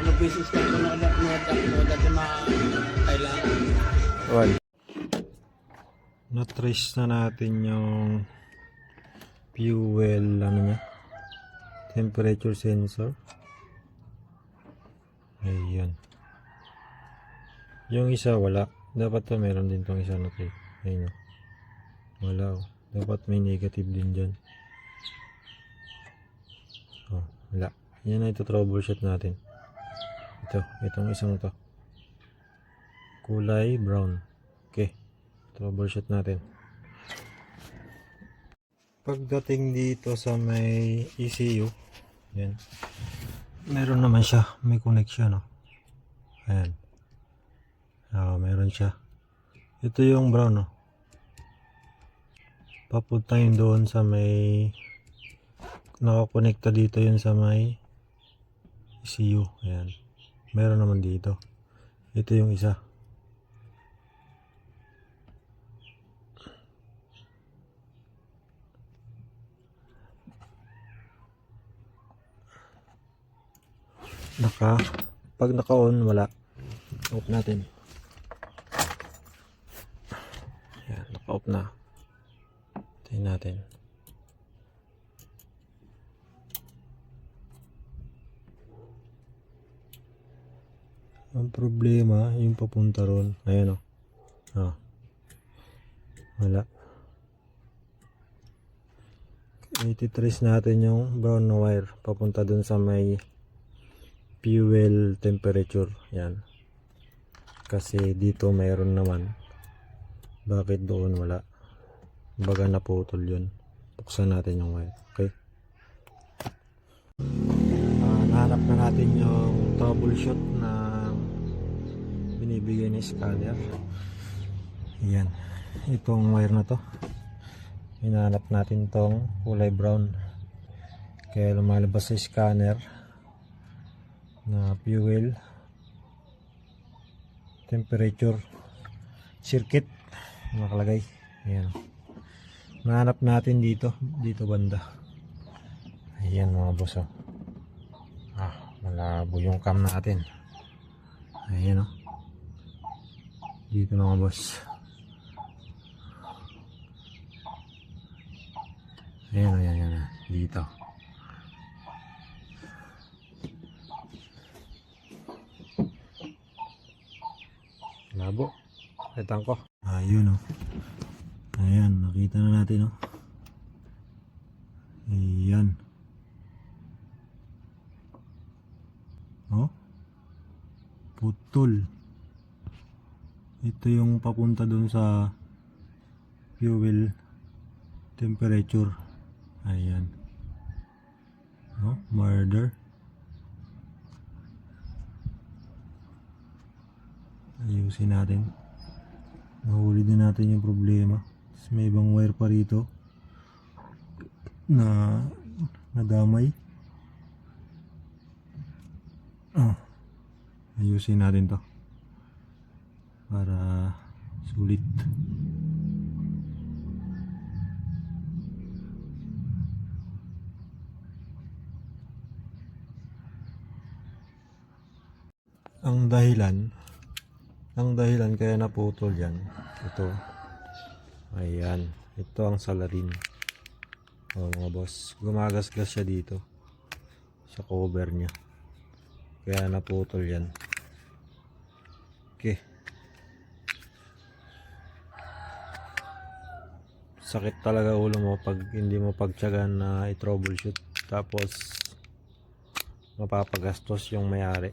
Mga beses na ito na dati kailangan. Well, na-trace na natin yung fuel ano niya, temperature sensor. Ayan. Yung isa wala. Dapat to meron din tong isa na to. Ayun. Wala. Oh. Dapat may negative din dyan. Oh, wala. Yan na ito troubleshoot natin. Itong isang to. Kulay brown. Okay. Troubleshoot natin. Pagdating dito sa may ECU, yan. Meron naman siya, may connection, no. Ayan. Meron siya. Ito yung brown, no. Papunta yun doon sa may nakakonekta dito yun sa may ECU. Ayan. Meron naman dito. Ito yung isa. Pag naka-on wala. Off natin. Ayan, naka-off na. Tingnan natin. Ang problema yung papunta ron. Ayan, oh. Wala. Ititrace natin yung brown na wire papunta dun sa may fuel temperature. Yan. Kasi dito mayroon naman. Bakit doon wala? Baga naputol yun. Buksan natin yung wire. Okay. Nahanap na natin yung troubleshoot na binibigay ni scanner. Yan. Itong wire na to. Hinahanap natin tong kulay brown. Kaya lumalabas sa scanner na fuel temperature circuit nakalagay. Ayan. Nahanap natin dito banda. Ayan mga boss, oh. Malabo yung cam natin. Ayan, oh. Dito mga boss. Ayan. Dito. Labo. Kitang ko. Ayun, oh. Ayan, nakita na natin, oh. Ayan. Oh. Putol. Ito yung papunta dun sa fuel temperature. Ayan. Oh, murder. Ayusin natin. Nahuli din natin yung problema. Tapos may ibang wire pa rito na nadamay. Ayusin natin to para sulit. Ang dahilan kaya naputol yan, ito. Ayan, ito ang salarin. Mga boss, gumagasgas siya dito sa cover nya, kaya naputol yan. Okay. Sakit talaga ulo mo pag hindi mo pagtiyagan na i-troubleshoot, tapos mapapagastos yung may-ari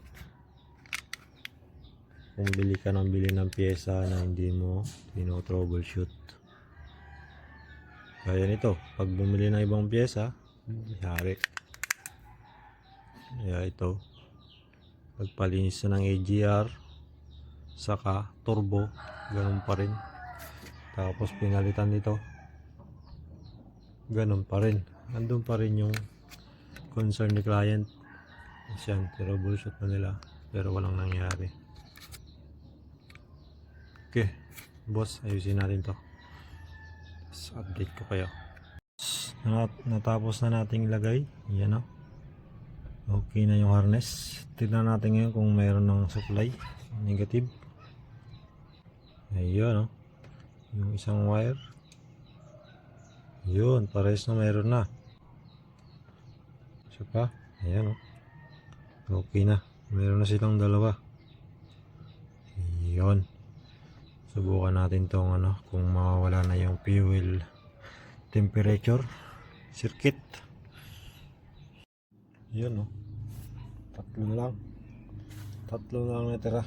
kung bili ka ng pyesa na hindi mo troubleshoot. Kaya nito, pag bumili ng ibang pyesa, may-ari. Kaya ito, pagpalinis na ng AGR saka turbo, ganun pa rin. Tapos pinalitan nito, ganun pa rin. Andun pa rin yung concern ni client. Yan, troubleshoot na nila pero walang nangyari. Okay, boss, ayusin natin to. So, update ko kayo. Natapos na nating lagay. Yan, o. Okay na yung harness. Tignan natin ngayon kung mayroon ng supply. Negative. Ayun, oh. Yung isang wire. Yun, parehas na mayroon na. Isa pa. Ayan, oh. Okay na. Mayroon na silang dalawa. Yun. Subukan natin tong kung mawawala na yung fuel temperature circuit. Yun, oh. Tatlo lang natira.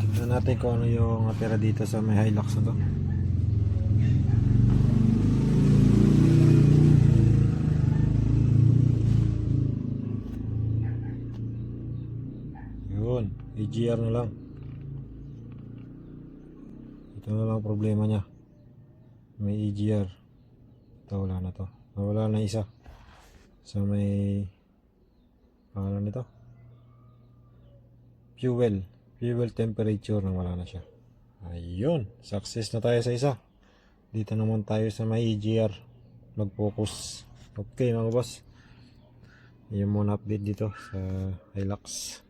Tignan natin kung ano yung natira dito sa may Hilux na to. Yun, EGR na lang. Ito na lang problema niya. May EGR. Ito wala na to. Wala na isa. So may pangalan nito. Fuel temperature na wala na siya. Ayun, success na tayo sa isa. Dito naman tayo sa may EGR. Mag-focus. Okay mga boss. Yung muna update dito sa Hilux.